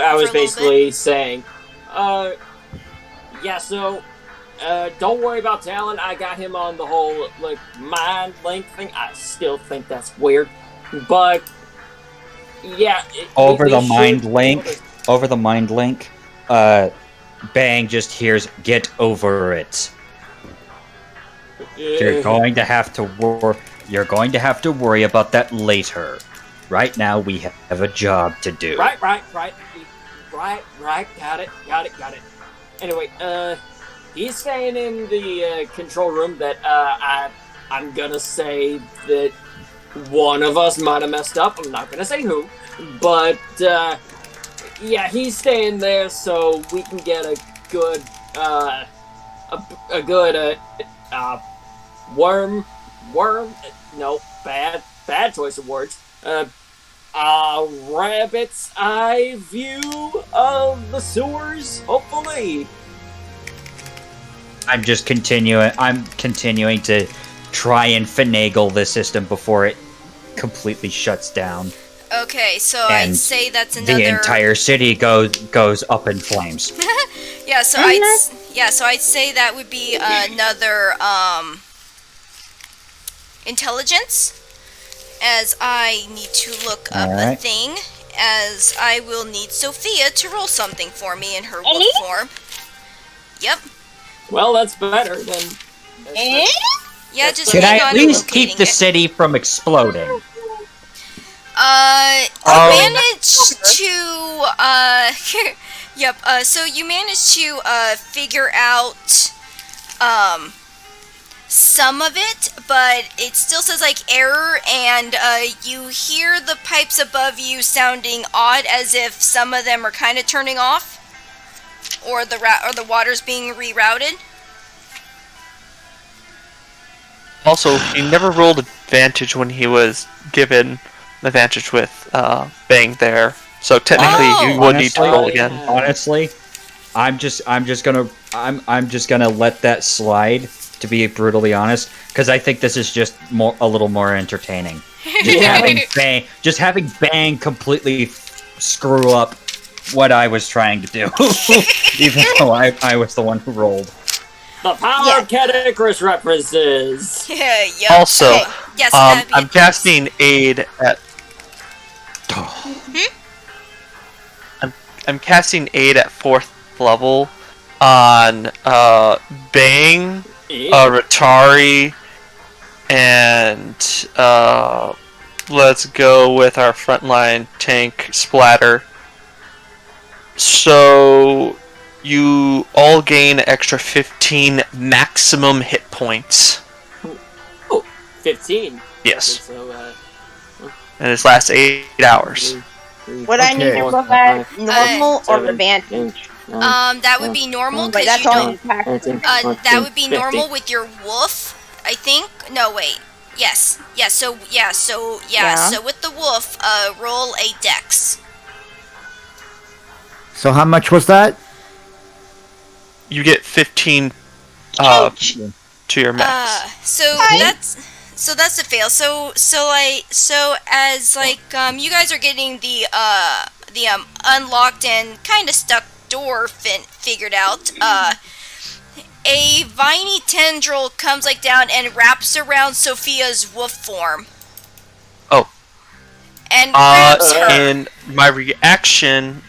I was for a little bit. basically saying, yeah, so, don't worry about Talon. I got him on the whole, like, mind link thing. I still think that's weird. But, yeah. Over the mind link, Bang just hears, "Get over it. You're going to have to worry about that later. Right now, we have a job to do." Right. Got it. Anyway, he's saying in the control room that I'm gonna say that one of us might have messed up. I'm not gonna say who, but yeah, he's staying there so we can get a good worm. No, bad choice of words. Rabbit's eye view of the sewers, hopefully. I'm continuing to try and finagle the system before it completely shuts down. Okay, so And I'd say that's another. The entire city goes up in flames. Yeah, so I'd say that would be another intelligence, as I need to look up a thing, as I will need Sophia to roll something for me in her wolf form. Yep. Well, that's better than. Yeah, just Can hang I on at to least keep locating the it. city from exploding? Managed to yep, so you managed to figure out some of it, but it still says like error, and you hear the pipes above you sounding odd, as if some of them are kind of turning off, or the water's being rerouted. Also, he never rolled advantage when he was given advantage with Bang there, so technically you would need to roll again. Honestly, I'm just gonna let that slide. To be brutally honest, because I think this is just a little more entertaining. Just having Bang completely screw up what I was trying to do, even though I was the one who rolled. The power of Catechris references. Yeah. Also, yes, I'm casting aid at. I'm casting aid at 4th level on Bang, Ratari, and let's go with our frontline tank Splatter. So you all gain extra 15 maximum hit points. Oh, 15? Yes. Okay, so, and this lasts 8 hours. Would I need to look at normal or advantage? That would be normal, Wait, because that's you only don't. That would be normal with your wolf, I think. No, wait. Yes. So with the wolf, roll a dex. So how much was that? You get 15 to your max. So that's a fail. So as you guys are getting the unlocked and kind of stuck door figured out, a viney tendril comes down and wraps around Sophia's wolf form. Oh. And grabs her. In my reaction,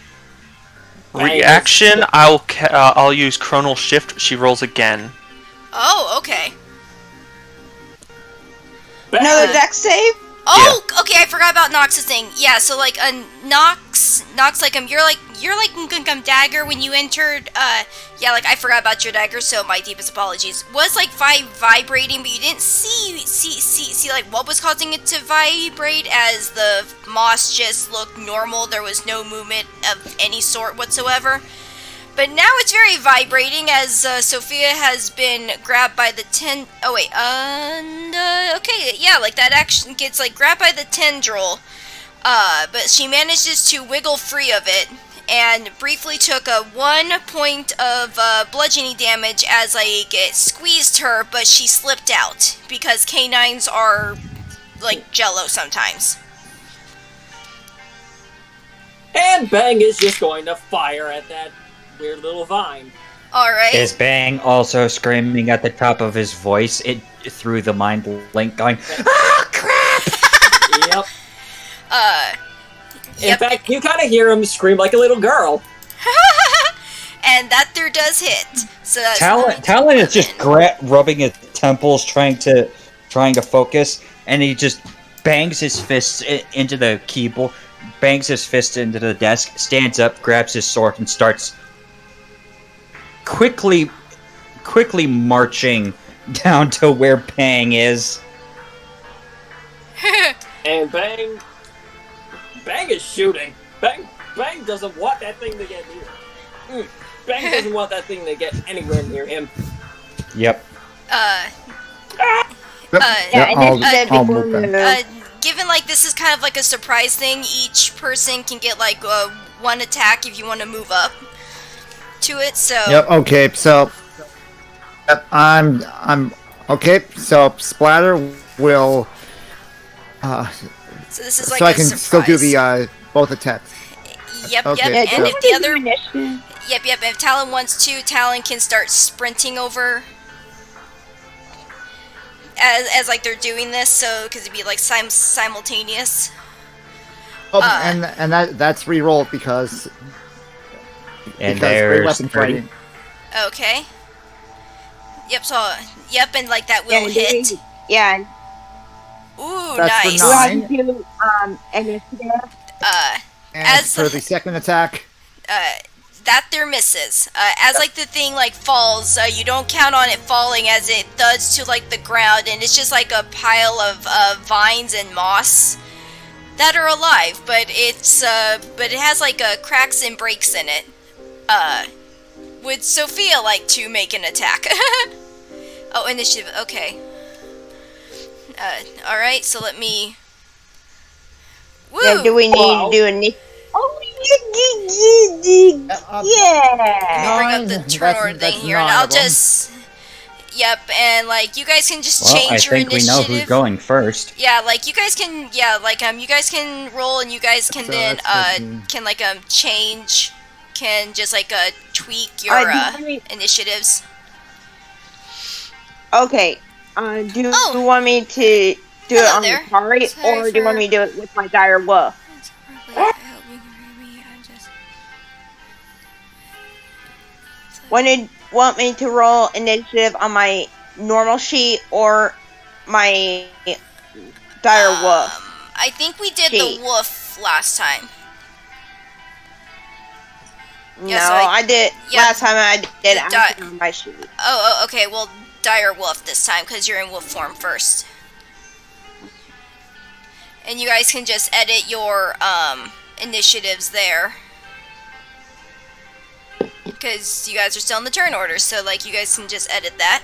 I'll use Chronal Shift. She rolls again. Oh, okay. Another dex save? Oh, yeah. Okay, I forgot about Nox's thing. Yeah, so Nox you're like dagger when you entered. I forgot about your dagger, so my deepest apologies. Was vibrating, but you didn't see what was causing it to vibrate, as the moss just looked normal. There was no movement of any sort whatsoever. But now it's very vibrating, as Sophia has been grabbed by the that action gets grabbed by the tendril, but she manages to wiggle free of it, and briefly took a 1 point of bludgeoning damage as it squeezed her, but she slipped out, because canines are like jello sometimes. And Bang is just going to fire at that weird little vine. Alright. Is Bang also screaming at the top of his voice through the mind link, going, "Ah, crap!" Yep. In Yep. fact, you kind of hear him scream like a little girl. And that there does hit. So that's Talon is just rubbing his temples, trying to focus, and he just bangs his fists into the keyboard, bangs his fist into the desk, stands up, grabs his sword, and starts quickly marching down to where Bang is. And Bang is shooting. Bang doesn't want that thing to get near. Bang doesn't want that thing to get anywhere near him. Yep. I'll move back. Given like this is kind of like a surprise thing, each person can get like one attack if you want to move up to it. So Yep. Okay. So, I'm okay. So Splatter will. so this is like So a I can surprise. still do the both attacks. Yep. okay, Yep. so- And if the other Initiative. Yep. If Talon wants to, Talon can start sprinting over. As like they're doing this, so because it'd be like simultaneous. Oh, and that's re-rolled because And free there's weapon 30. fighting. Okay. Yep. So and like that will hit. Yeah. Ooh, That's for nice. nine. Do you want to do initiative? And As for the second attack, That there misses. As like the thing like falls, you don't count on it falling as it thuds to like the ground, and it's just like a pile of vines and moss that are alive, but it has like cracks and breaks in it. Would Sophia like to make an attack? Oh, initiative. Okay. All right. So let me. Woo! Yeah, do we need to do initiative? Oh, yeah. Bring up the Nine. turn order That's thing here, and nine I'll of 'em. just. Yep, and like you guys can just Well, I change your think we initiative. know who's going first. Yeah, like you guys can. Yeah, like you guys can roll, and you guys can So then that's 15. can like change, can just like tweak your initiatives. Okay. Do Oh. you want me to do it Hello on there. the party, Sorry or do you want for- me to do it with my dire wolf? Want me to roll initiative on my normal sheet or my dire wolf? I think we did Sheet. the wolf last time. No, yeah, so I did. yeah, Last time I did the it on my sheet. Oh, okay. Well, dire wolf this time because you're in wolf form first. And you guys can just edit your initiatives there. Because you guys are still in the turn order, so like you guys can just edit that.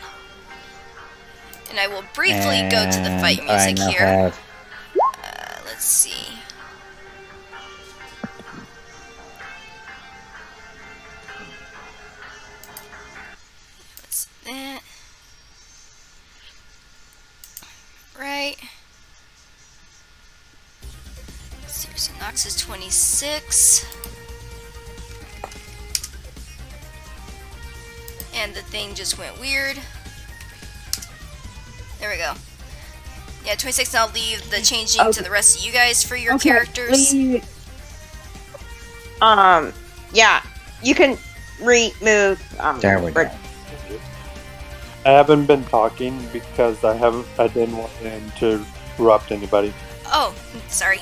And I will briefly go to the fight And I music now here. have Let's see. What's that? Right. Let's see, so Nox is 26. And the thing just went weird. There we go. Yeah, 26, and I'll leave the changing to the rest of you guys for your characters. Yeah, you can remove. There we go. I haven't been talking because I didn't want to interrupt anybody. Oh, sorry.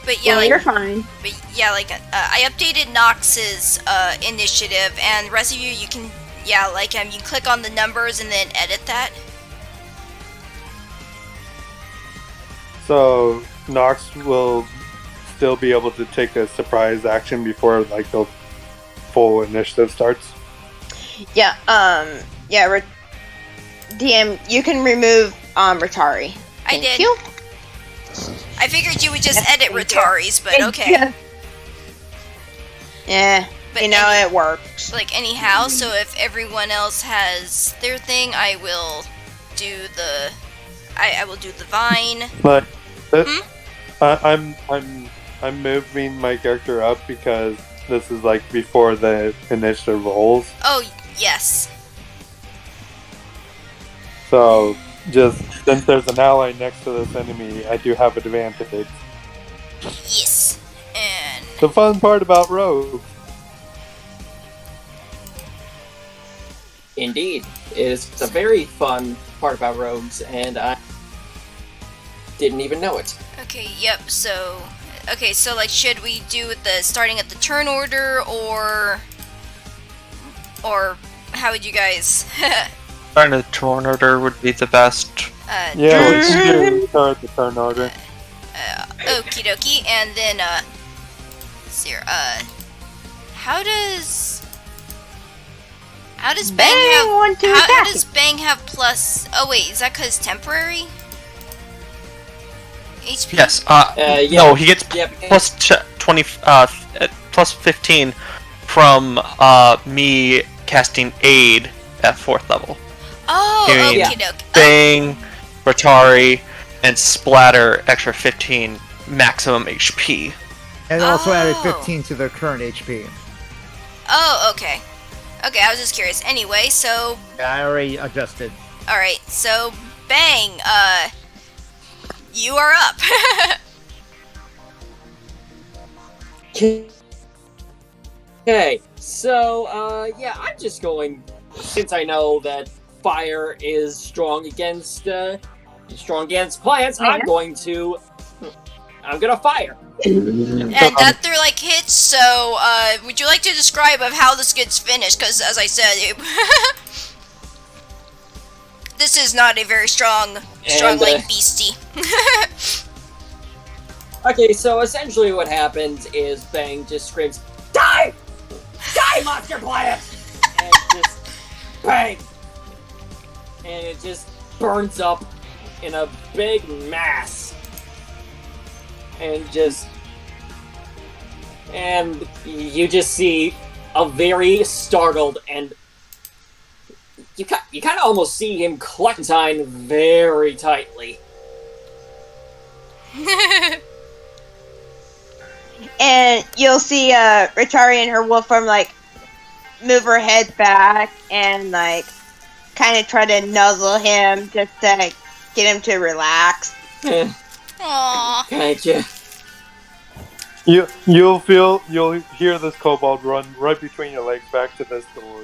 But yeah, Yeah, like, you're fine. but yeah, like, I updated Nox's initiative, and the rest of you can, yeah, like, you can click on the numbers and then edit that. So Nox will still be able to take a surprise action before like the full initiative starts. Yeah. Yeah. DM, you can remove Ratari. I Thank did. you. I figured you would just Yes, edit thank you. Rataris, but okay. Yeah. Yeah. But It works. Like, anyhow, so if everyone else has their thing, I will do the... I will do the vine. But Hmm? I'm I'm moving my character up because this is like before the initiative rolls. Oh, yes. So just since there's an ally next to this enemy, I do have advantage. Yes. And The fun part about rogues. Indeed, it is a very fun part about rogues, and I didn't even know it. okay, yep. So, okay, so like, should we do the starting at the turn order, or how would you guys? Starting a turn order would be the best. Yeah, we can do start the turn order. Okie dokie, and then let's see here, how does Bang Bang have want to how attack. does Bang have plus? Oh wait, is that because temporary? HP. Yes. Yeah. No, he gets Yeah, plus 20, plus 15 from me casting aid at 4th level. Oh, Doing okie doke. Bang, Rotari, and Splatter extra 15 maximum HP. And also added Oh. 15 to their current HP. Oh, okay. Okay, I was just curious. Anyway, so Yeah, I already adjusted. all right, so Bang, you are up. Okay, so, yeah, I'm just going, since I know that fire is strong against plants, I'm gonna fire. And that they're like hits. So, would you like to describe of how this gets finished? Because as I said, this is not a very strong like beastie. Okay, so essentially what happens is Bang just screams, "Die! Die, monster plant!" And just bang! And it just burns up in a big mass. And you just see a very startled and you kind of almost see him Clementine very tightly. And you'll see Ritari and her wolf form like move her head back and like kind of try to nuzzle him just to get him to relax. Aww. Thank you. You'll hear this kobold run right between your legs back to this door.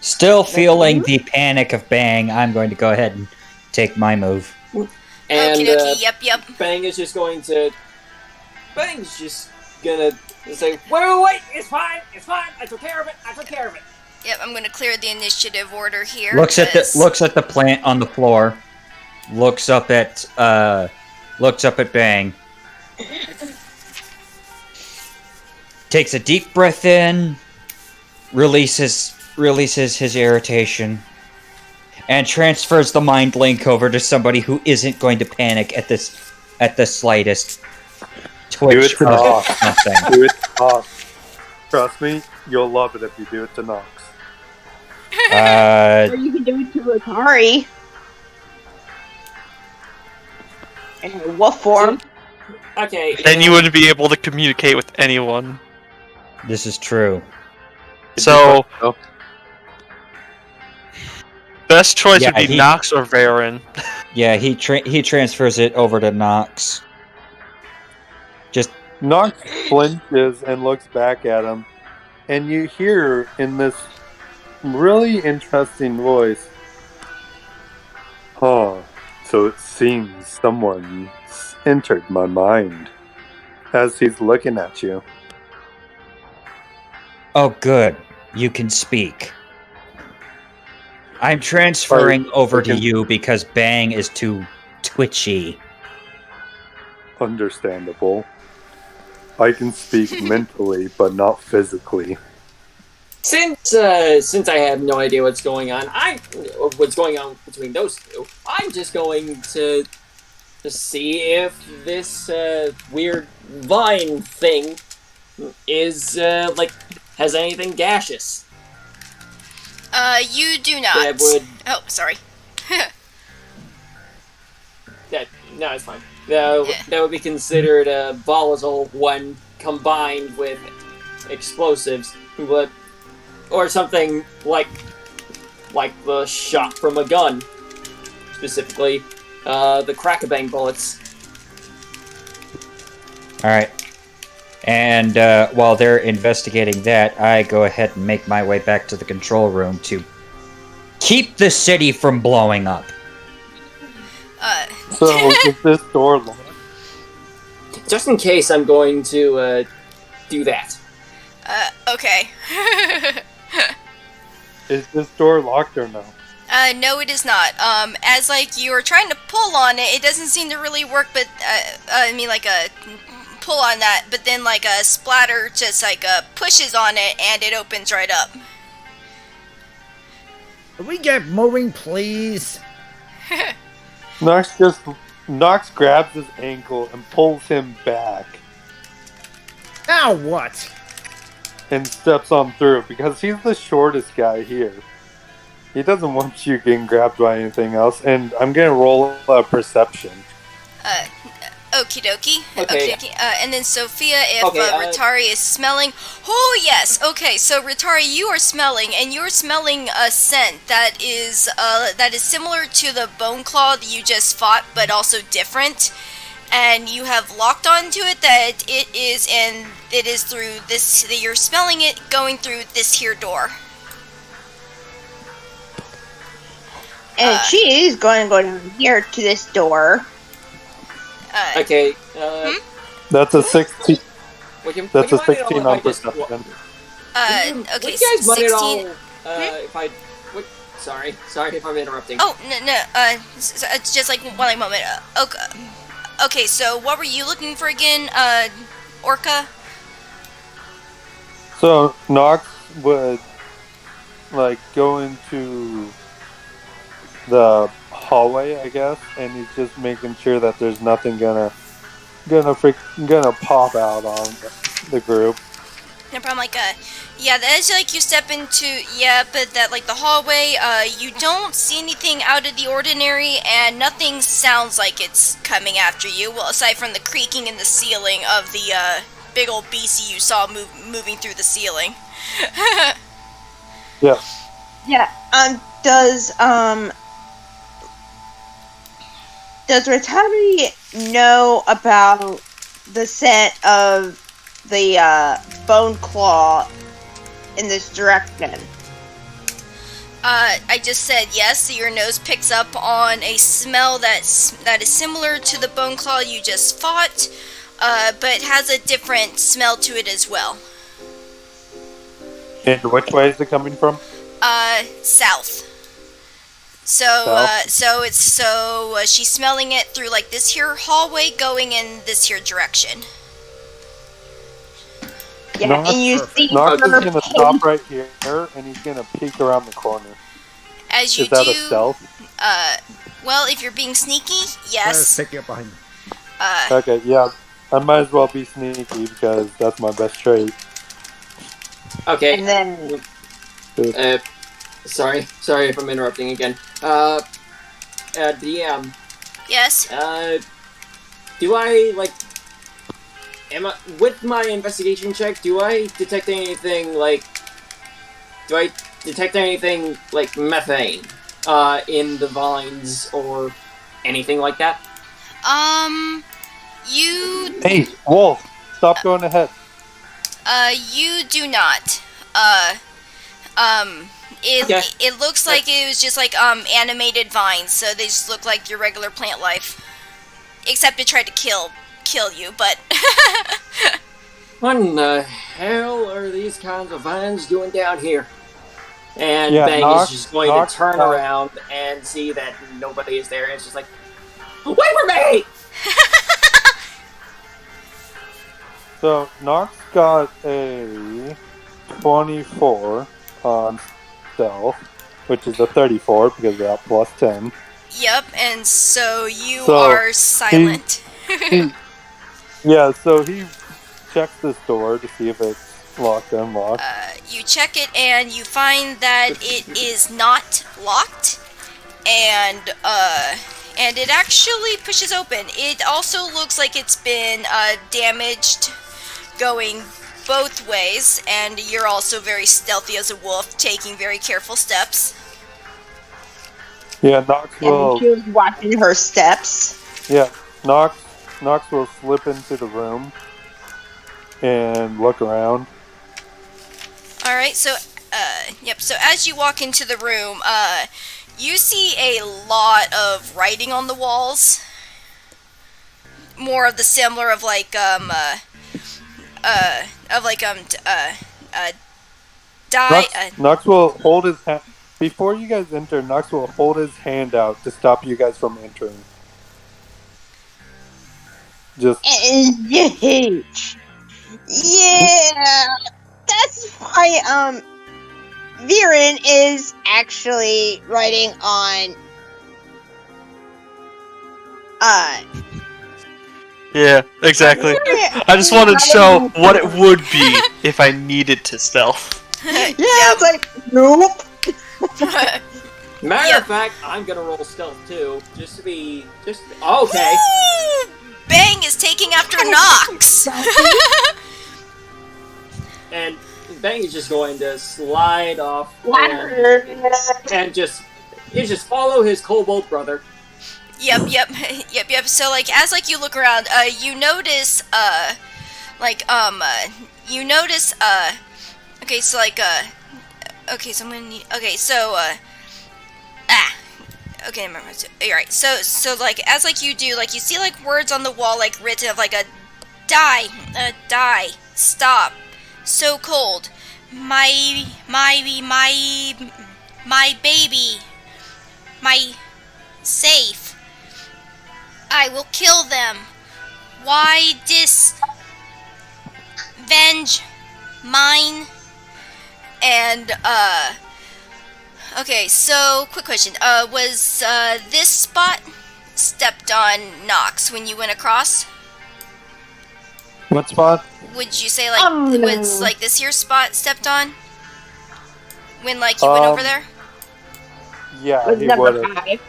Still feeling the panic of Bang, I'm going to go ahead and take my move. And Okie dokie, yep. Bang's just gonna say, wait, it's fine, I took care of it. Yep, I'm gonna clear the initiative order here. Looks at 'cause- the plant on the floor. Looks up at Bang. Takes a deep breath in, releases his irritation, and transfers the mind link over to somebody who isn't going to panic at the slightest twitch Do it to of Nox. something. Do it to Nox. Trust me, you'll love it if you do it to Nox. Or you can do it to Ritari. In her wolf form. Okay. Then you wouldn't be able to communicate with anyone. This is true. So, best choice Yeah, would be Nox or Varen. Yeah, he transfers it over to Nox. Nox flinches and looks back at him, and you hear in this really interesting voice, "Huh, so it seems someone's entered my mind," as he's looking at you. Oh, good. You can speak. I'm transferring over to you because Bang is too twitchy. Understandable. I can speak mentally, but not physically. Since I have no idea what's going on between those two, I'm just going to see if this weird vine thing is has anything gaseous. You do not. That would Oh, sorry. No, it's fine. That would be considered volatile when combined with explosives, but or something like the shot from a gun, specifically the crack-a-bang bullets. All right. And while they're investigating that, I go ahead and make my way back to the control room to keep the city from blowing up. So is this door locked? Just in case, I'm going to do that. Okay. Is this door locked or no? No, it is not. As like you are trying to pull on it, it doesn't seem to really work. But I mean, like a pull on that, but then like a splatter just like pushes on it, and it opens right up. Can we get moving, please? Nox grabs his ankle and pulls him back Now what? and steps on through because he's the shortest guy here. He doesn't want you getting grabbed by anything else, and I'm gonna roll a perception. Okie dokie. Okay. Okie dokie. And then Sophia, if Okay, Ritari is smelling. Oh yes. Okay. So Ritari, you are smelling, and you're smelling a scent that is similar to the bone claw that you just fought, but also different. And you have locked onto it that it is through this. That you're smelling it going through this here door. And she is going to go down here to this door. Okay. That's a 16. That's a would you mind it 16 all on if I just- perception. Okay. Would you guys mind it 16. all, if I... Sorry if I'm interrupting. Oh no. It's just like one moment. Okay. So what were you looking for again, Orca? So Nox would like go into the hallway, I guess, and he's just making sure that there's nothing gonna pop out on the group. No problem. Like yeah, that's like you step into but that like the hallway. You don't see anything out of the ordinary, and nothing sounds like it's coming after you. Well, aside from the creaking in the ceiling of the big old beastie you saw moving through the ceiling. Yeah. Yeah. Does Rotary know about the scent of the bone claw in this direction? I just said yes, so your nose picks up on a smell that is similar to the bone claw you just fought, but has a different smell to it as well. And which way is it coming from? South. She's smelling it through like this here hallway going in this here direction. Yeah, Nox- and you see Nox is her gonna stop right here, and he's gonna peek around the corner. As you Is that do, a stealth? well, if you're being sneaky, Let's yes. pick you up behind. Okay, yeah. I might as well be sneaky because that's my best trait. Okay. and then Sorry if I'm interrupting again. DM. Yes. Do I with my investigation check? Do I detect anything like methane, in the vines or anything like that? You Hey, Wolf! Stop going ahead. you do not. Okay. It looks like it was just like animated vines, so they just look like your regular plant life. Except it tried to kill you, but What in the hell are these kinds of vines doing down here? And Yeah, Bang Nox- is just going Nox- to turn around and see that nobody is there, and it's just like, wait for me! So Nox got a 24 on stealth, which is a 34 because they got plus 10. yep, and so you So, are silent. Yeah, so he checks this door to see if it's locked or unlocked. You check it and you find that it is not locked, and and it actually pushes open. It also looks like it's been damaged going both ways, and you're also very stealthy as a wolf, taking very careful steps. Yeah, Nox will. And she was watching her steps. Yeah, Nox will slip into the room and look around. All right, so so as you walk into the room, you see a lot of writing on the walls. More of the similar of Nox will hold his hand before you guys enter. Nox will hold his hand out to stop you guys from entering. Just yeah, that's why Viren is actually writing on Yeah, exactly. I just wanted to show what it would be if I needed to stealth. yeah, it's like nope. Matter of fact, I'm gonna roll stealth too, just to be okay. Woo! Bang is taking after Nox. And Bang is just going to slide off and just follow his kobold brother. Yep. So as you look around, you notice okay, remember. Alright, so as you do, you see words on the wall written of a die, stop, so cold, my baby, my safe, I will kill them, why this, venge, mine, and okay, so quick question. Was this spot stepped on Nox when you went across? what spot? Would you say was this here spot stepped on? When you went over there? Yeah, Was he number would. 5.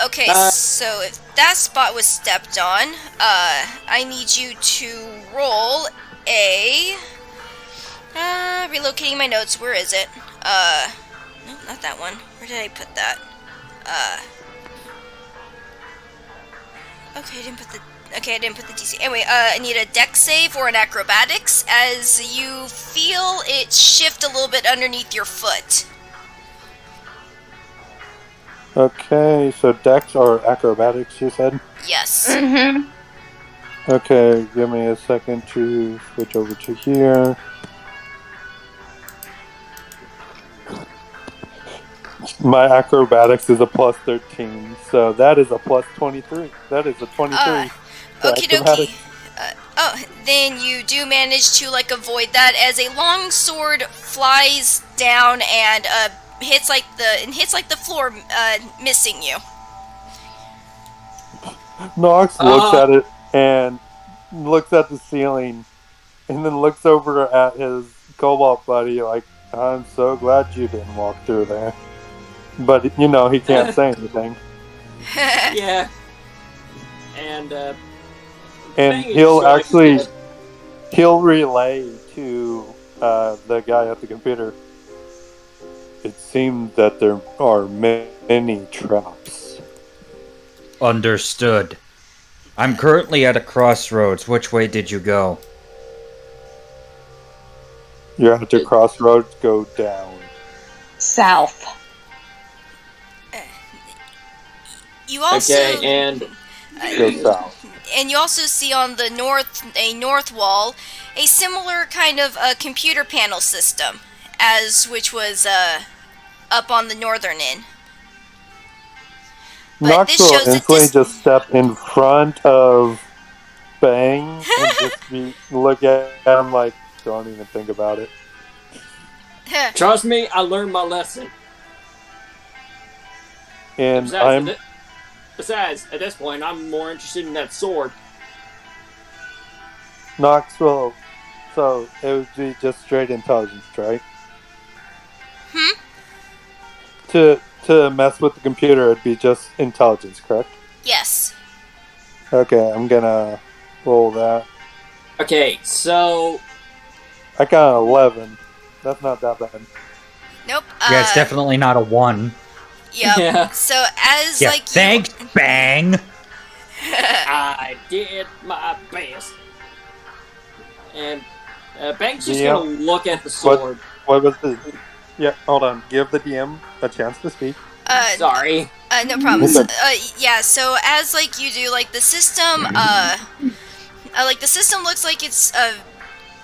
Okay, so if that spot was stepped on, I need you to roll a relocating my notes, where is it? No, not that one. Where did I put that? Okay, I didn't put the DC. Anyway, I need a dex save or an acrobatics as you feel it shift a little bit underneath your foot. Okay, so Dex or acrobatics, you said? Yes. Mm-hmm. Okay, give me a second to switch over to here. My acrobatics is a plus 13, so that is a plus 23. That is a 23. Okie dokie. Then you do manage to avoid that as a long sword flies down and hits the floor, missing you. Nox looks at it and looks at the ceiling, and then looks over at his cobalt buddy like, I'm so glad you didn't walk through there. But, he can't say anything. Yeah. And And Bang is he'll just actually, going he'll relay to the guy at the computer. It seems that there are many traps. Understood. I'm currently at a crossroads. Which way did you go? You're at the crossroads, go down. South. You also Okay, and Go south. and you also see on the north wall a similar kind of computer panel system which was up on the northern end. But Nox this will shows that instantly this just step in front of Bang and just look at him like, don't even think about it. trust me, I learned my lesson. And I'm Besides, at this point, I'm more interested in that sword. Nox will. So it would be just straight intelligence, right? To mess with the computer, it'd be just intelligence, correct? Yes. Okay, I'm gonna roll that. Okay, so I got an 11. That's not that bad. Nope. Yeah, it's definitely not a 1. Yep. Yeah. So as Yeah, like thanks, Bang! I did my best. And Bang's just Yeah. gonna look at the sword. What was the... Yeah, hold on. Give the DM a chance to speak. Sorry. No problem. Okay. Yeah, so as like you do, like the system, like the system looks like it's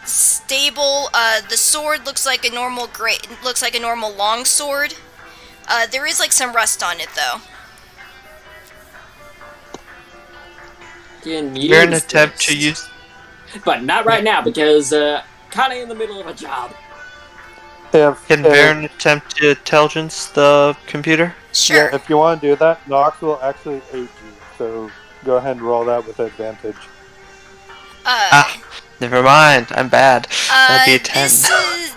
stable. The sword looks like a normal long sword. There is like some rust on it though. Can You're an use attempt this. to use. But not right now because kind of in the middle of a job. Can Baron attempt to intelligence the computer? Sure. Yeah, if you want to do that, Nox will actually aid you. So go ahead and roll that with advantage. Never mind. I'm bad. That'd be a 10.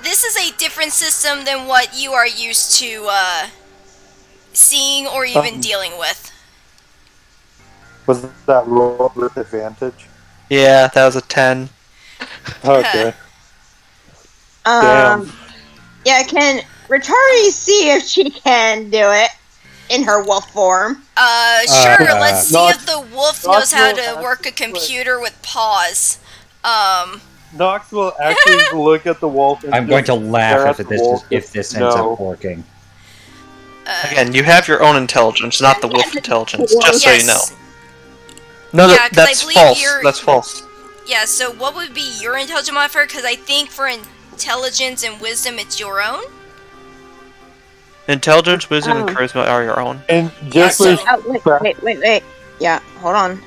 This is a different system than what you are used to seeing or even dealing with. Was that roll with advantage? Yeah, that was a 10. Okay. Damn. Yeah, can Ritari see if she can do it in her wolf form? Sure. Let's see Nox- if the wolf Nox knows how will to actually work a computer with paws. Nox will actually look at the wolf. And I'm going to stare laugh at if the wolf. this ends No. up working. Again, you have your own intelligence, not the wolf intelligence, just so you know. Yes. No, Yeah, 'cause I that's believe false. you're- That's false. Yeah. So what would be your intelligence modifier? Because I think for intelligence and wisdom, it's your own. Intelligence, wisdom, and Oh. charisma are your own. And just so- for Wait. Yeah, hold on.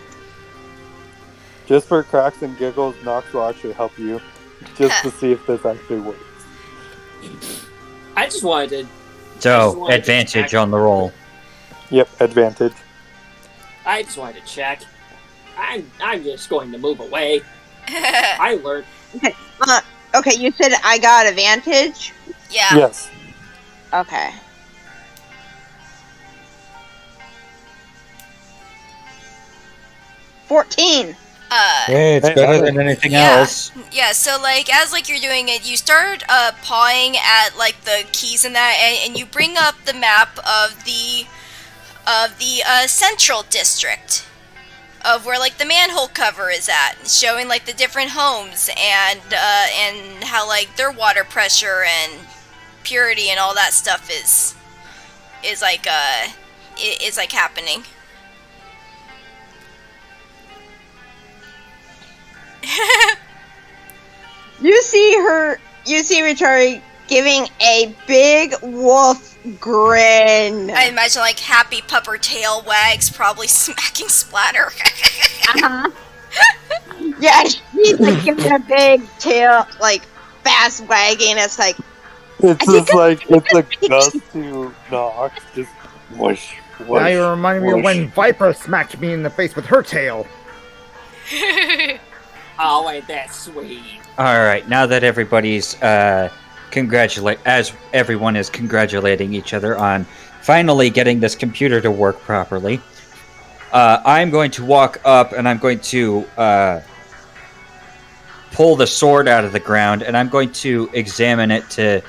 just for cracks and giggles, Nox will actually help you, just to see if this actually works. I just wanted to. So, advantage on the roll. Yep, advantage. I just wanted to check. I'm just going to move away. I learned. Okay, you said I got advantage? Yeah. Yes. Okay. $14. Hey, it's Hey, better hey. than anything Yeah. else. Yeah, so like as like you're doing it, you start pawing at like the keys and that, and you bring up the map of the central district of where like the manhole cover is at, showing like the different homes and how like their water pressure and purity and all that stuff is like happening. You see Ritari giving a big wolf grin. I imagine like happy pupper tail wags, probably smacking Splatter. Uh-huh. Yeah, she's like giving a big tail, like fast wagging. It's like, It's I think just like, it's a gust to Nox, just whoosh, whoosh. Now you remind me of whoosh. when Viper smacked me in the face with her tail. Oh, ain't that sweet? Alright, now that everybody's as everyone is congratulating each other on finally getting this computer to work properly, I'm going to walk up and I'm going to pull the sword out of the ground and I'm going to examine it to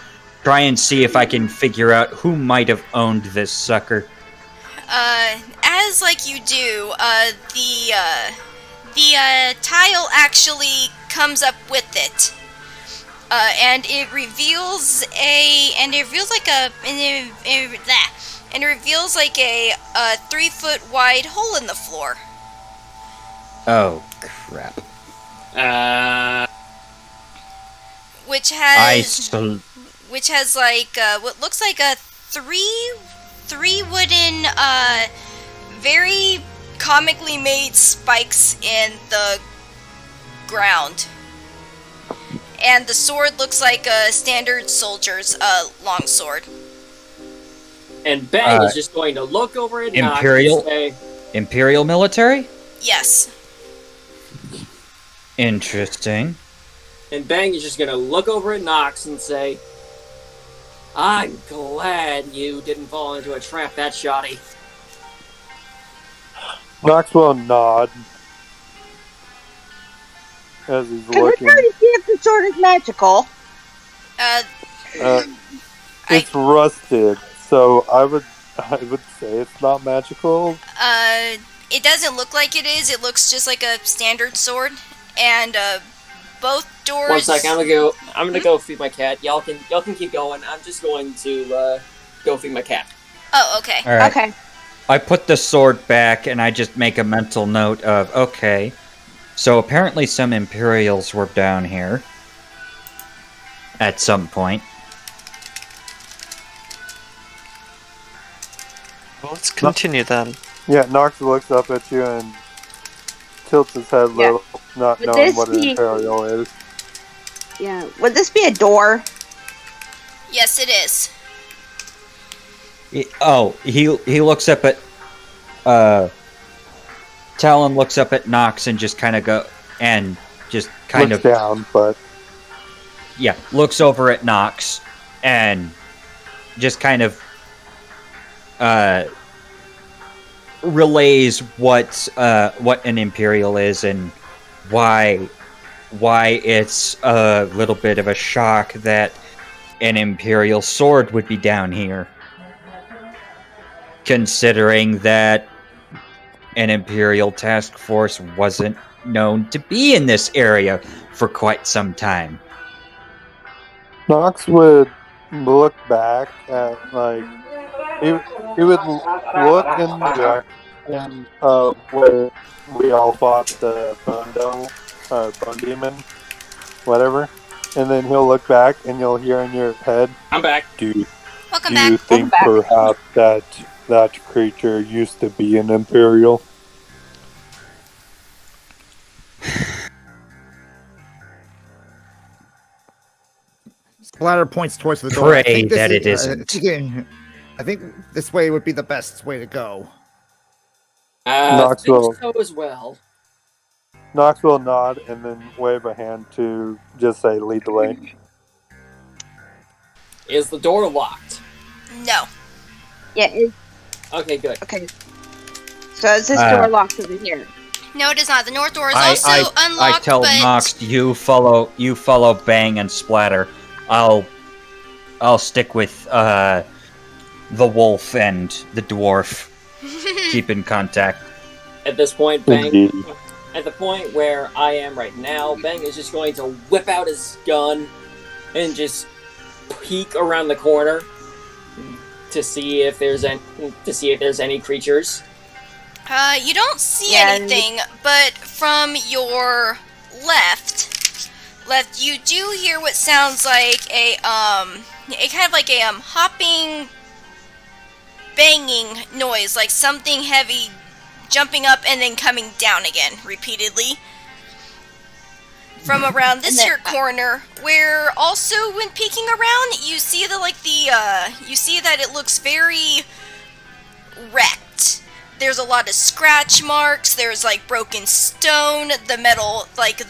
try and see if I can figure out who might have owned this sucker. As like you do, the tile actually comes up with it, and it reveals like a 3-foot wide hole in the floor. Oh, crap. Which I has like what looks like a three wooden very comically made spikes in the ground, and the sword looks like a standard soldier's long sword. And Bang is just going to look over at Nox Imperial? and say, Imperial military? Yes. Interesting. and Bang is just going to look over at Nox and say, I'm glad you didn't fall into a trap that shoddy. Knox will nod as he's Can we looking. try to see if the sword is magical? Uh, it's rusted, so I would say it's not magical. It doesn't look like it is. It looks just like a standard sword, and both doors. 1 second, I'm gonna go feed my cat. Y'all can keep going. I'm just going to go feed my cat. Oh, okay. All right. Okay. I put the sword back, and I just make a mental note of, okay, so apparently some Imperials were down here at some point. Well, let's continue then. Yeah, Knox looks up at you and tilts his head a Yeah. little, not Would knowing this what an be- Imperial is. Yeah. Would this be a door? Yes, it is. He looks up at Talon looks up at Nox and just kind of Looks down, but looks over at Nox and just kind of relays what an Imperial is and why it's a little bit of a shock that an Imperial sword would be down here, considering that an Imperial task force wasn't known to be in this area for quite some time. Knox would look back at, like, he would look in the direction of where we all fought the Bone Demon, whatever, and then he'll look back and you'll hear in your head, I'm back. do Welcome you back. think perhaps that creature used to be an Imperial? Splatter points towards the door. Pray that it isn't. I think this way would be the best way to go. I Knoxville. think so as well. Knox will nod and then wave a hand to just say, lead the way. Is the door locked? No. Yeah. Okay, good. Okay. So is this door locked over here? No, it is not. The north door is also I unlocked, tell but Nox, you follow Bang and Splatter. I'll stick with the wolf and the dwarf. Keep in contact. At this point, Bang. Indeed. At the point where I am right now, Bang is just going to whip out his gun and just peek around the corner to see if there's any creatures. you don't see Yeah, anything, but from your left, you do hear what sounds like a kind of like a hopping, banging noise, like something heavy jumping up and then coming down again repeatedly. From around this here corner, where also when peeking around, you see you see that it looks very wrecked. There's a lot of scratch marks, there's like broken stone, the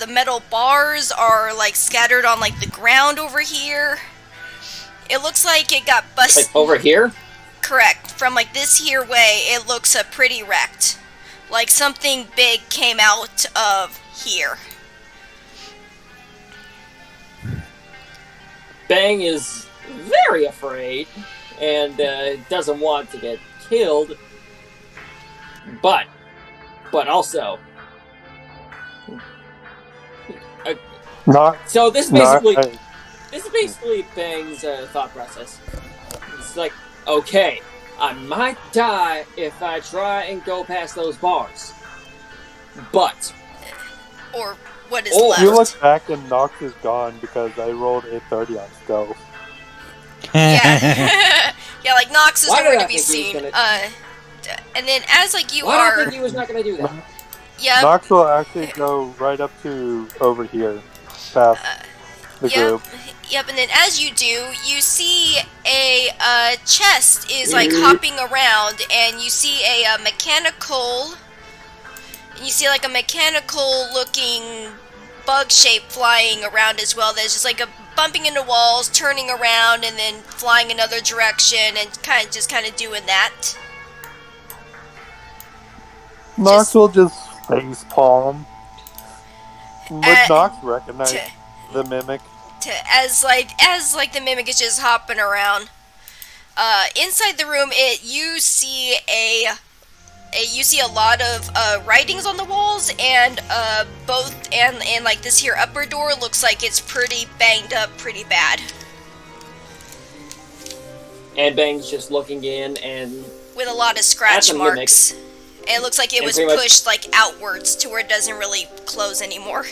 metal bars are like scattered on like the ground over here. It looks like it got busted. Like over here? Correct. From like this here way, it looks pretty wrecked. Like something big came out of here. Bang is very afraid and doesn't want to get killed, but also. So this is basically Bang's thought process. It's like, okay, I might die if I try and go past those bars, but Or what is Oh, left. You look back and Nox is gone because I rolled a 30 on Stealth. Yeah. Yeah, like Nox is Why did nowhere I to be think he was seen. And then as like you why do I are, think he was not going to do that? yeah, Nox will actually go right up to over here, past the group. Yep, and then as you do, you see a chest is like hopping around, and you see a mechanical. You see like a mechanical looking bug shape flying around as well. There's just like a bumping into walls, turning around, and then flying another direction, and kind of doing that. Nox will just face palm. Would Nox recognize t- the mimic? as the mimic is just hopping around. Inside the room, you see a lot of writings on the walls, and like this here upper door looks like it's pretty banged up, pretty bad. And Bang's just looking in, and With a lot of scratch That's a marks. And it looks like it And was pretty much- pushed like outwards to where it doesn't really close anymore.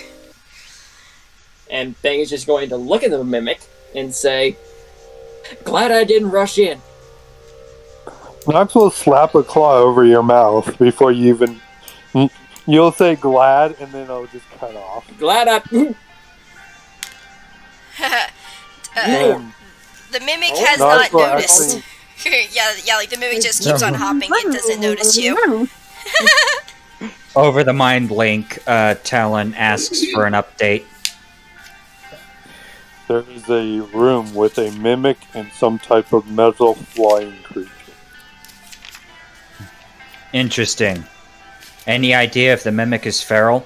Bang is just going to look at the mimic and say, "Glad I didn't rush in." Nox will slap a claw over your mouth before you even. You'll say glad, and then it'll just cut off. Glad I. And The mimic Oh, has Nox not will noticed. yeah, like the mimic just keeps on hopping. It doesn't notice you. Over the mind link, Talon asks for an update. there is a room with a mimic and some type of metal flying creature. Interesting. Any idea if the mimic is feral?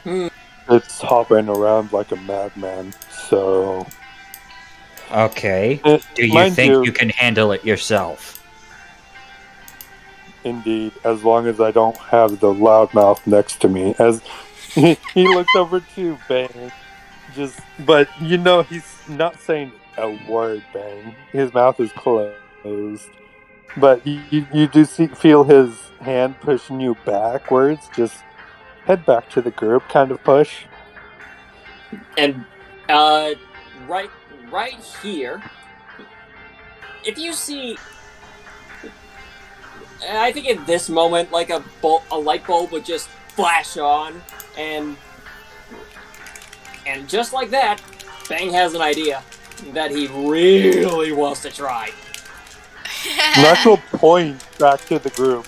It's hopping around like a madman. So, Okay. Do you mind think you can handle it yourself? indeed, as long as I don't have the loudmouth next to me. As he looks over to Bang, but he's not saying a word. Bang, his mouth is closed, but you do feel his hand pushing you backwards. Just head back to the group, kind of push. And right here, if you see, I think at this moment, like a light bulb would just flash on, and just like that, Bang has an idea that he really wants to try. Nox will point back to the group.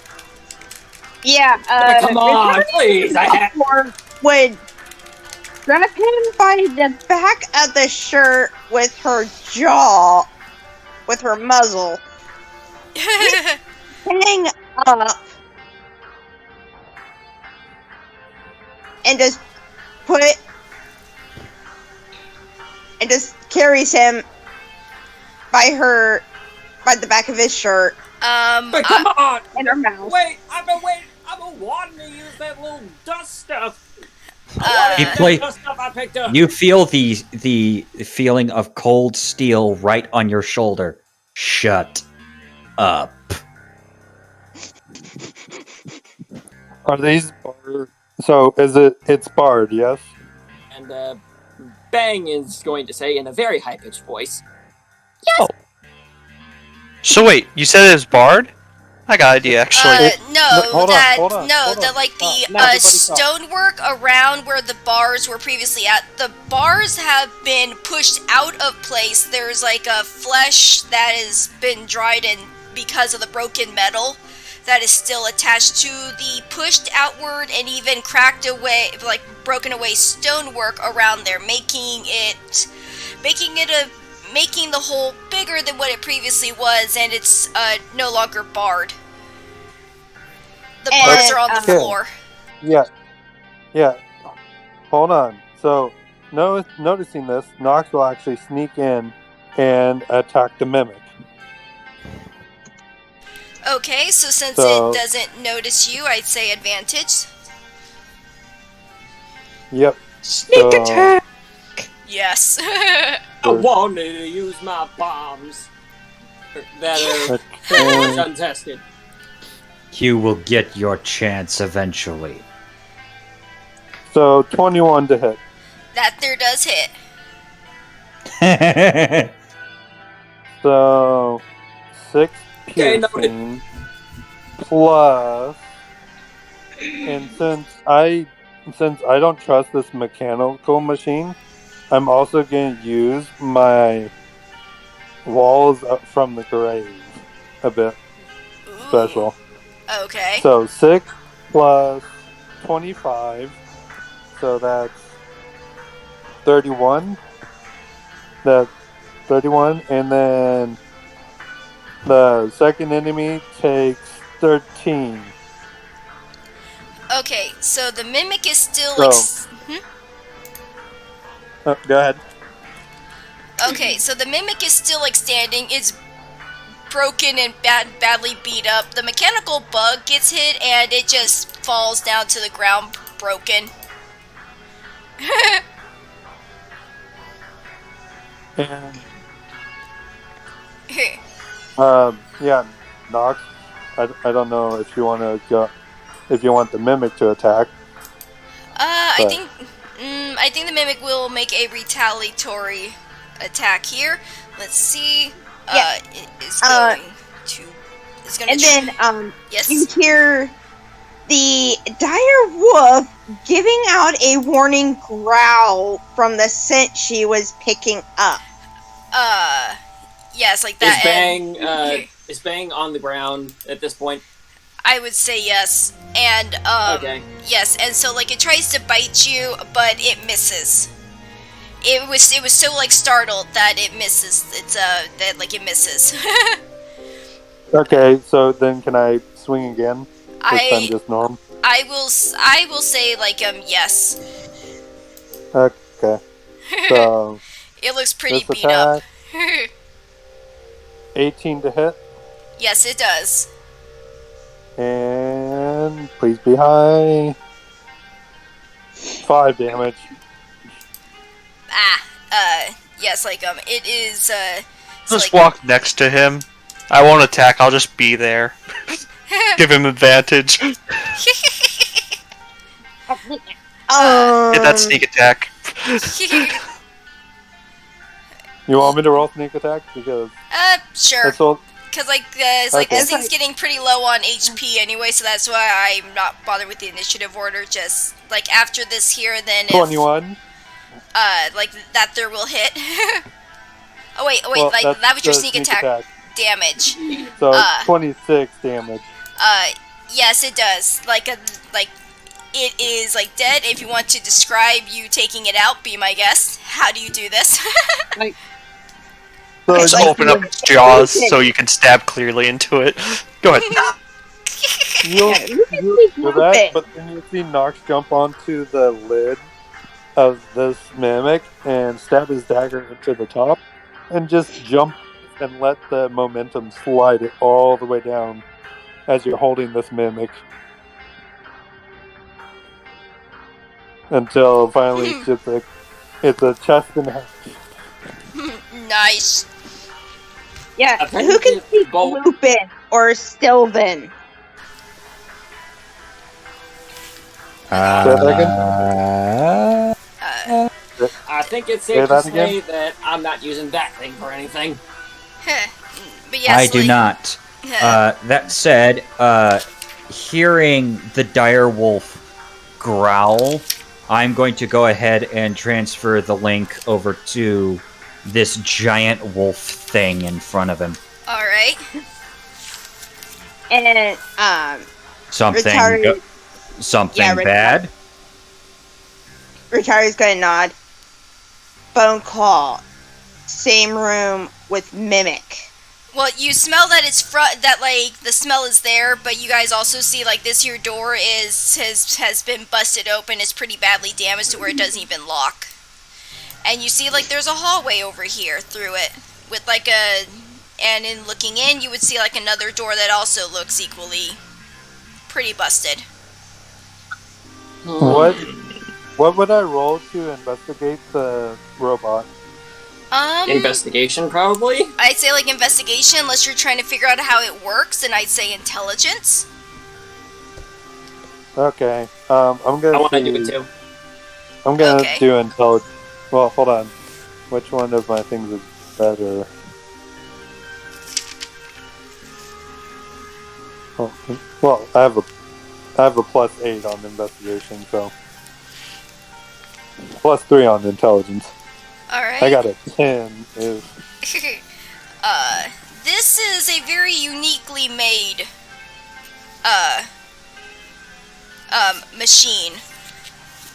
Yeah, Come on, please! would grab him by the back of the shirt with her jaw, with her muzzle, hang up, and just carries him by the back of his shirt But come on! and her mouth. Wait! I've been wanting to use that little dust stuff. You play- Dust stuff I picked up. You feel the feeling of cold steel right on your shoulder. Shut up. Are these barred? So it's barred, yes? And Bang is going to say in a very high-pitched voice, So wait, you said it was barred? I got an idea, actually. hold on. not everybody stop. stonework around where the bars were previously at. The bars have been pushed out of place. There's like a flesh that has been dried in because of the broken metal that is still attached to the pushed outward and even cracked away, like broken away stonework around there, making the hole bigger than what it previously was, and it's no longer barred. The bars are on the Okay. floor. Yeah. Hold on. So, noticing this, Nox will actually sneak in and attack the mimic. Okay, so since So- it doesn't notice you, I'd say advantage. Yep. Sneak So- attack! Yes. I wanted to use my bombs that are pretty much untested. You will get your chance eventually. So 21 to hit. That there does hit. So 6 Okay, noted. piercing plus, and since I don't trust this mechanical machine, I'm also going to use my walls up from the grave a bit Ooh. special. Okay. So 6 plus 25, so that's 31. That's 31, and then the second enemy takes 13 Okay, so the mimic is still Oh, go ahead. Okay, so the mimic is still standing. It's broken and badly beat up. The mechanical bug gets hit and it just falls down to the ground broken. And yeah, Nox. I don't know if you want to go, if you want the mimic to attack. I think the mimic will make a retaliatory attack here. Let's see. Yeah. It is going to. It's going to. And then yes. you hear the dire wolf giving out a warning growl from the scent she was picking up. Yes, like that. Is Bang on the ground at this point? I would say yes. And Okay. yes, and so it tries to bite you, but it misses. It was so startled that it misses. It's it misses. Okay, so then can I swing again? This time just norm. I will say yes. Okay. So It looks pretty this beat up. attack, 18 to hit, Yes, it does. and please be high. 5 damage. Yes, it is, it's Just walk next to him. I won't attack, I'll just be there. Give him advantage. Get that sneak attack. You want me to roll sneak attack? Because Sure. that's all. Because, Okay. this thing's getting pretty low on HP anyway, so that's why I'm not bothered with the initiative order. Just, after this here, then if, 21. that there will hit. oh, wait, Well, that's that was your the sneak attack damage. So 26 damage. Yes, it does. It is, dead. If you want to describe you taking it out, be my guest. How do you do this? So Just open up its jaws so you can stab clearly into it. Go ahead. you'll do that, but then you see Nox jump onto the lid of this mimic and stab his dagger into the top, and just jump and let the momentum slide it all the way down as you're holding this mimic. Until finally it's a chest and half. Nice. Yeah, I think who can it's speak both. Lupin or Sylvan? I think it's Say safe to that say again? that I'm not using that thing for anything. But yes, I do not. That said, hearing the dire wolf growl, I'm going to go ahead and transfer the link over to this giant wolf thing in front of him. Alright. And Something, Retarded- something Yeah, bad. Retire's gonna nod. Phone call. Same room with Mimic. Well, you smell that it's that the smell is there, but you guys also see this here door has been busted open. It's pretty badly damaged to where it doesn't even lock. And you see there's a hallway over here through it with and in looking in you would see another door that also looks equally pretty busted. What would I roll to investigate the robot? Investigation, probably? I'd say investigation, unless you're trying to figure out how it works, and I'd say intelligence. Okay. I'm gonna. I want to do it too. I'm gonna Okay. do intelligence. Well, hold on. Which one of my things is better? Oh, well, I have a +8 on investigation, so +3 on intelligence. Alright. I got a 10. This is a very uniquely made machine.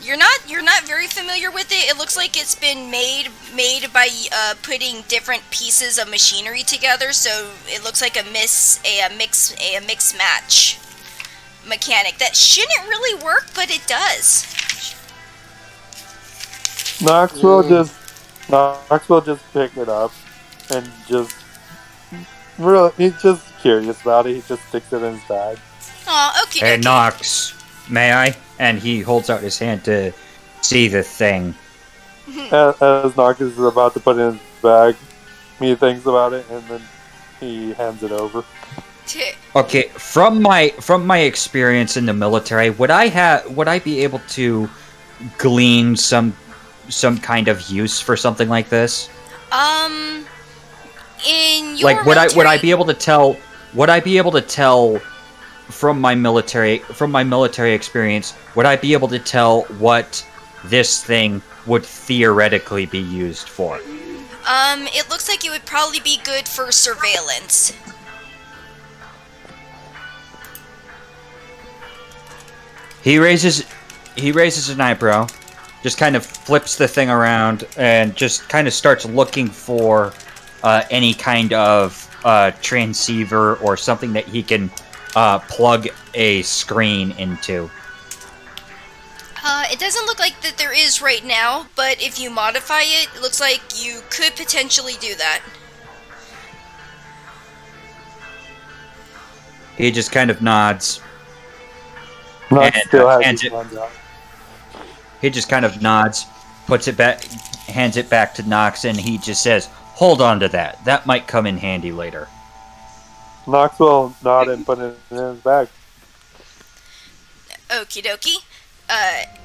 You're not very familiar with it. It looks like it's been made by putting different pieces of machinery together, so it looks like a mix match. mechanic that shouldn't really work, but it does. Knox will just pick it up and just really, he's just curious about it. He just sticks it in his bag. Aw, okay. Hey, Nox, may I? And he holds out his hand to see the thing. As Knox is about to put it in his bag, he thinks about it and then he hands it over. Okay, from my experience in the military, would I be able to glean some kind of use for something like this? In your Like, would military... I be able to tell? Would I be able to tell from my military experience? Would I be able to tell what this thing would theoretically be used for? It looks like it would probably be good for surveillance. He raises an eyebrow, just kind of flips the thing around, and just kind of starts looking for any kind of transceiver or something that he can plug a screen into. It doesn't look like that there is right now, but if you modify it, it looks like you could potentially do that. He just kind of nods. Knox And, still has hands his it- hands out. He just kind of nods, puts it back, hands it back to Nox, and he just says, "Hold on to that. That might come in handy later." Knox will nod and put it in his bag. Okie dokie.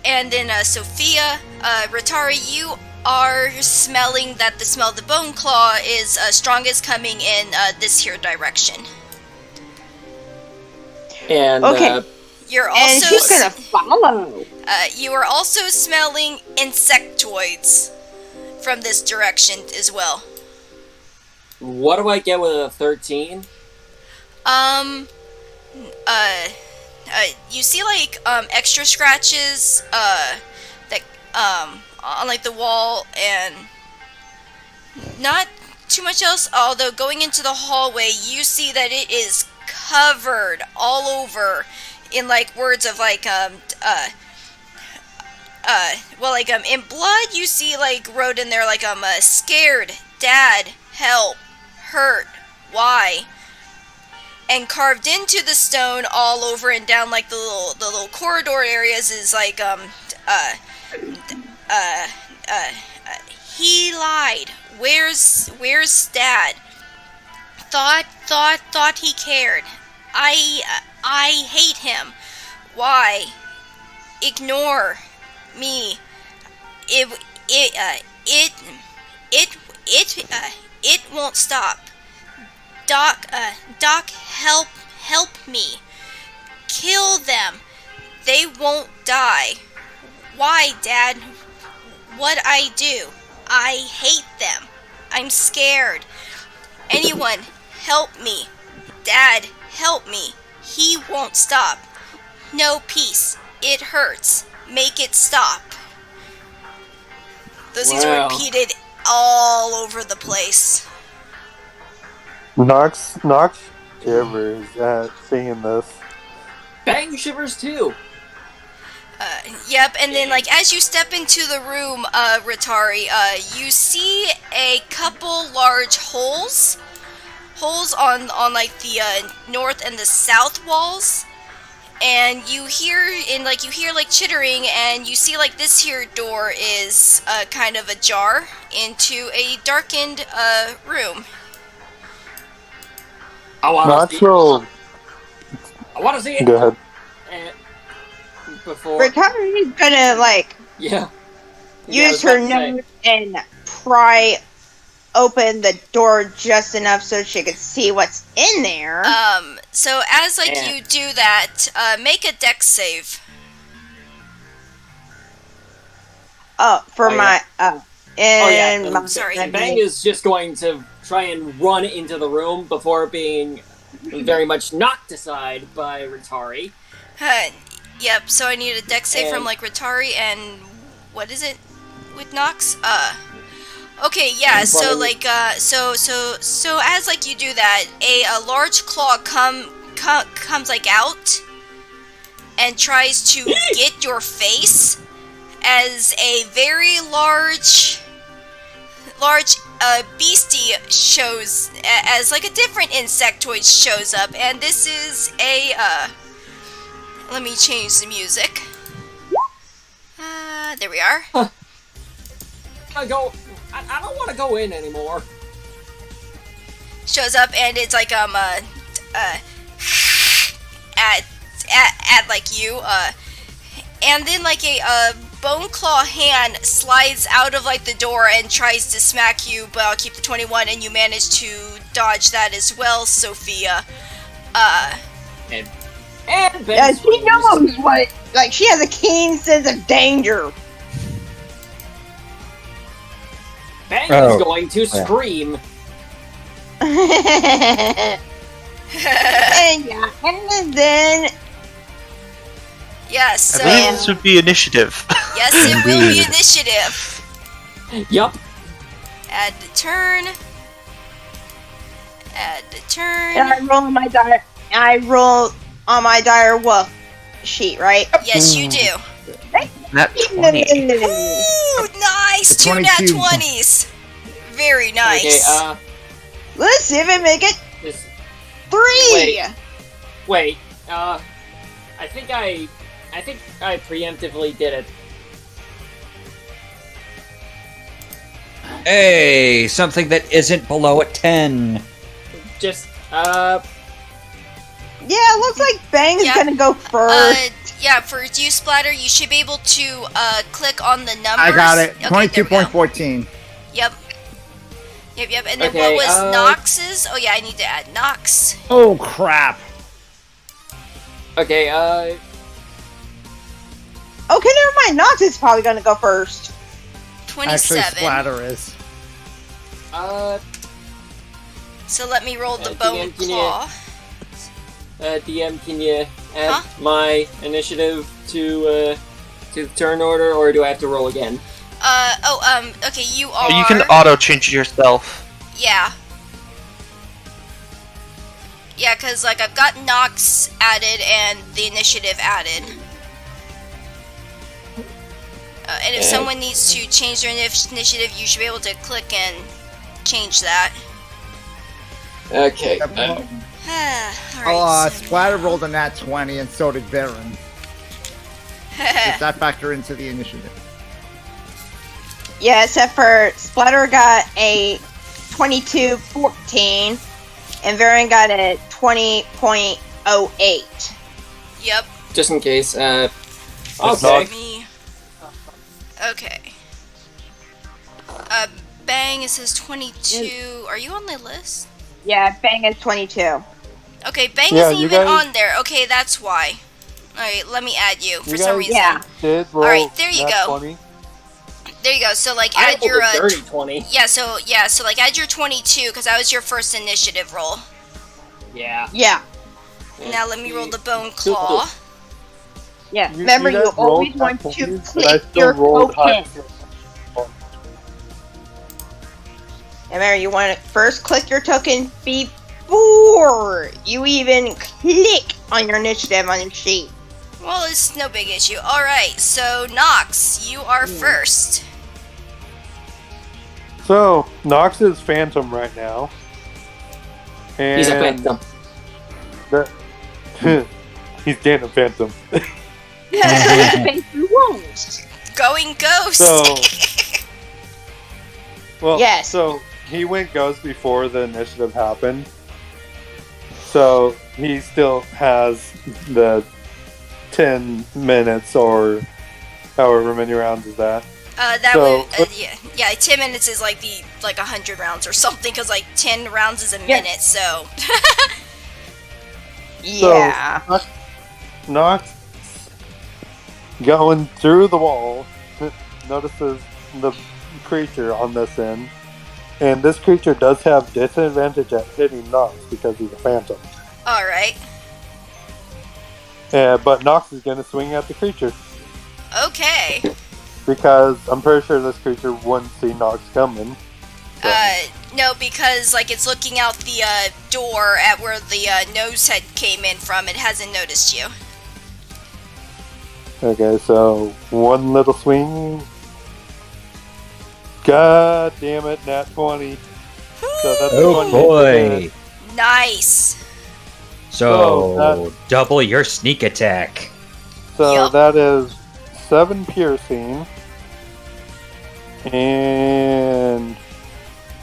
And then Sophia, Ratari, you are smelling that the smell of the bone claw is strongest coming in this here direction. And Okay. You're And also she's gonna follow. you are also smelling insectoids from this direction as well. what do I get with a 13? You see like extra scratches that on like the wall, and not too much else, although going into the hallway you see that it is covered all over in like words of like in blood. You see like wrote in there like scared, dad, help, hurt, why, and carved into the stone all over and down like the little corridor areas is like he lied, where's dad, thought he cared, I hate him, why, ignore me, it won't stop, Doc, help me, kill them, they won't die, why, Dad, what I do, I hate them, I'm scared, anyone, help me, Dad, help me, he won't stop, no peace, it hurts, make it stop. Those things are Wow. repeated all over the place. Knox shivers at seeing this. Bang shivers too. Yep, and then like as you step into the room, Ratari, you see a couple large holes on like the north and the south walls, and you hear like chittering, and you see like this here door is kind of ajar into a darkened room. I want to see. Knox I want to see it. go ahead. Before, Ratari's gonna like yeah. use Yeah, I her was about to nose and pry open the door just enough so she could see what's in there. So as like Yeah. you do that, make a dex save. For oh, my Oh yeah. my sorry. And Bang is just going to try and run into the room before being very much knocked aside by Ratari. Yep, so I need a dex save from And- like Ratari and what is it with Nox? Okay, yeah, so like so as like you do that, a large claw comes like out and tries to get your face as a very large beastie shows, as like a different insectoid shows up, and this is a, let me change the music. There we are. I don't want to go in anymore. Shows up and it's like at like you, and then like a bone claw hand slides out of like the door and tries to smack you, but I'll keep the 21 and you manage to dodge that as well, Sophia. And Yeah, Ben she knows what. Like, she has a keen sense of danger. Bang Oh. is going to scream. And yeah, and then Yes, I so believe this would be initiative. yes, it will be Indeed. initiative. Yup. Add the turn. Add the turn. and I roll on my dire wolf sheet, right? Yes, you do. That 20. Ooh, nice! The 2 nat 22. 20s. Very Okay, nice. Let's see if I make it this, 3. wait, I think I preemptively did it. Hey, something that isn't below a 10. Just, Yeah, it looks like Bang's Yeah. gonna go first. Yeah, for you, Splatter, you should be able to click on the numbers. I got it. Okay, there we go. 22.14. Yep. Yep. And then Okay, what was Nox's? Oh yeah, I need to add Nox. Oh crap! okay, Okay, never mind. Nox is probably gonna go first. 27. Actually, Splatter is. So let me roll the DM, bone can you- claw. DM, can you add Huh? my initiative to the turn order, or do I have to roll again? Okay, you are. You can auto change it yourself. Yeah. Yeah, because, like, I've got Nox added and the initiative added. And if someone needs to change their initiative, you should be able to click and change that. Okay. Alright. Splatter rolled a nat 20, and so did Baron. Does that factor into the initiative? Yeah, except for Splatter got a 22.14, and Varen got a 20.08. Yep. Just in case. It's Okay. Me. Okay. Bang, it says 22. Are you on the list? Yeah, Bang is 22. Okay, Bang Yeah, isn't you even guys- on there. Okay, that's why. Alright, let me add you for You some guys- reason. Yeah. Did roll Alright, there you nat go. 20? There you go. So, like, I add rolled your, a dirty 20. so like, add your 22, because that was your first initiative roll. Yeah. Yeah, Now let me roll the bone claw. yeah. You- Remember, you you guys always rolled want nat to 20s, but I click still your rolled high. token. Remember, you want to first click your token before you even click on your initiative on your sheet. Well, it's no big issue. Alright, so Nox, you are first. So, Nox is Phantom right now. And He's a phantom. that- he's Dana Phantom. Going ghost! So, well, Yes. So he went ghost before the initiative happened. So he still has the 10 minutes or however many rounds is that. That So- would, yeah, 10 minutes is like 100 rounds or something, because like 10 rounds is a minute, so. Yeah. Nox going through the wall notices the creature on this end. And this creature does have disadvantage at hitting Nox because he's a phantom. Alright. But Nox is going to swing at the creature Okay. because I'm pretty sure this creature wouldn't see Nox coming. So, No, because like it's looking out the door at where the nose head came in from. It hasn't noticed you. Okay, so one little swing. God damn it, nat 20. So that's Oh 28 to boy! hit. Nice. So Oh, double your sneak attack. So Yup. that is 7 piercing. And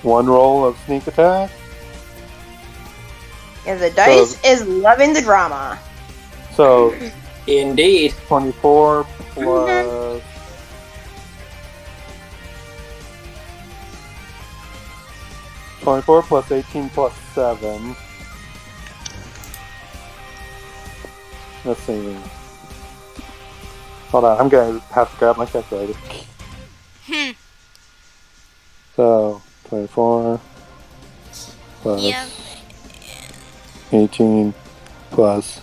1 roll of sneak attack. And the dice is loving the drama. So Indeed. 24 plus. 24 plus 18 plus 7. Let's see. Hold on, I'm gonna have to grab my calculator. So, 24 plus Yeah. 18 plus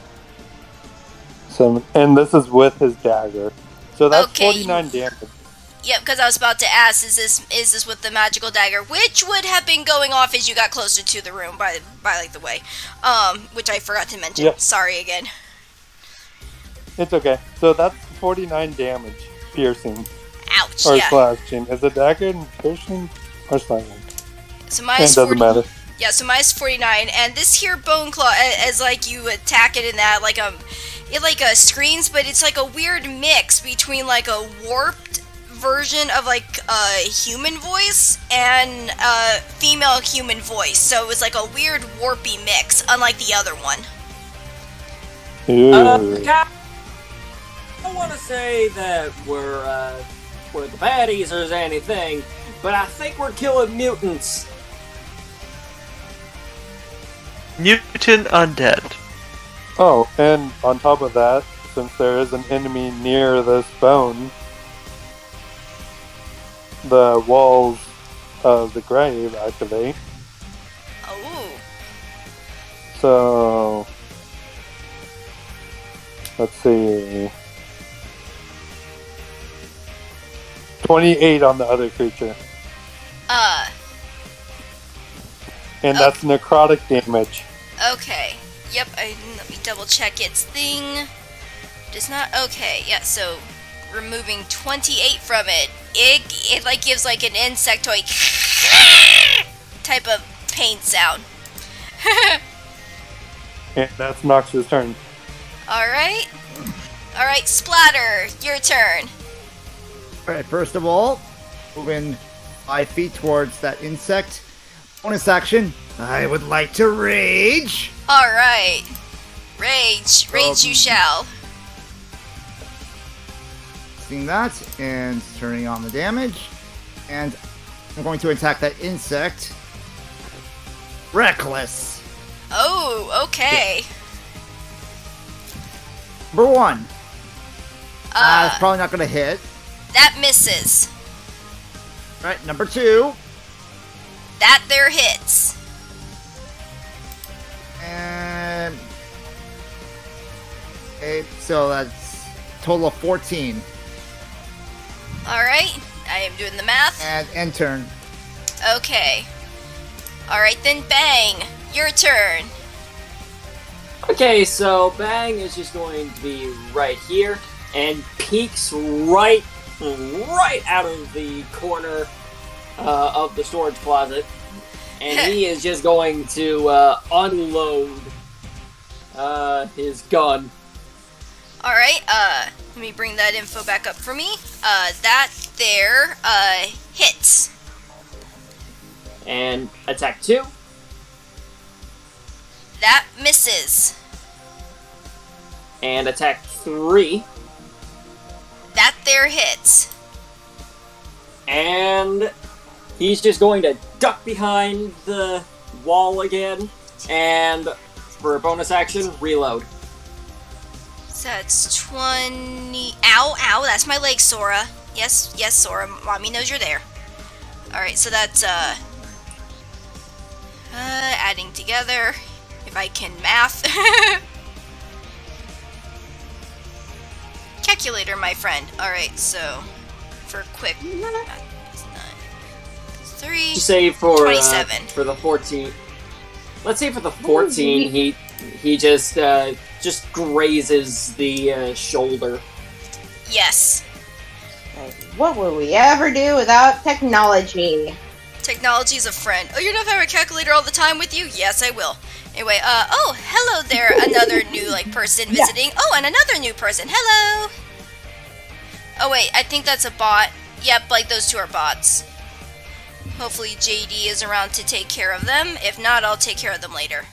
7. And this is with his dagger. So that's Okay. 49 damage. Yep, because I was about to ask, is this with the magical dagger, which would have been going off as you got closer to the room, by like the way, which I forgot to mention. Yep. Sorry again. It's okay. So that's 49 damage, piercing, Ouch. or Yeah. slashing. Is it dagger piercing or slashing? So It minus doesn't 40. matter. Yeah, so minus 49, and this here bone claw, as like you attack it in that, like it like screams, but it's like a weird mix between like a warped version of like a human voice and a female human voice. So it was like a weird warpy mix, unlike the other one. Ooh. Guys, I don't want to say that we're the baddies or anything, but I think we're killing mutants. Mutant undead. Oh, and on top of that, since there is an enemy near this bone, the walls of the grave activate. Oh. So, let's see. 28 on the other creature. And that's necrotic damage. Okay. Yep, let me double check its thing. Does not. Okay, yeah, so removing 28 from it. It like gives like an insectoid type of pain sound. And that's Nox's turn. Alright. Alright, Splatter, your turn. Alright, first of all, moving 5 feet towards that insect. Bonus action, I would like to rage. Alright. Rage. Rage you shall. Seeing that, and turning on the damage. And I'm going to attack that insect. Reckless. Oh, okay. Number 1. It's probably not going to hit. That misses. Alright, number 2. That there hits. And... okay, so that's total of 14. Alright, I am doing the math. And end turn. Okay. Alright then, Bang, your turn. Okay, so Bang is just going to be right here and peeks right out of the corner of the storage closet, and he is just going to unload his gun. Alright, let me bring that info back up for me. That there, hits. And attack 2. That misses. And attack 3. That there hits. And he's just going to duck behind the wall again. And for a bonus action, reload. So that's 20... Ow, ow, that's my leg, Sora. Yes, yes, Sora, Mommy knows you're there. Alright, so that's, adding together, if I can math. Calculator, my friend. Alright, so, for quick math, it's 9, it's 3, Say for 27. For the 14. Let's say for the 14, he just grazes the shoulder. Yes. Like, what would we ever do without technology? Technology's a friend. Oh, you don't have a calculator all the time with you? Yes, I will. Anyway, oh, hello there, another new, person visiting. Oh, and another new person. Hello! Oh, wait, I think that's a bot. Yep, those two are bots. Hopefully JD is around to take care of them. If not, I'll take care of them later.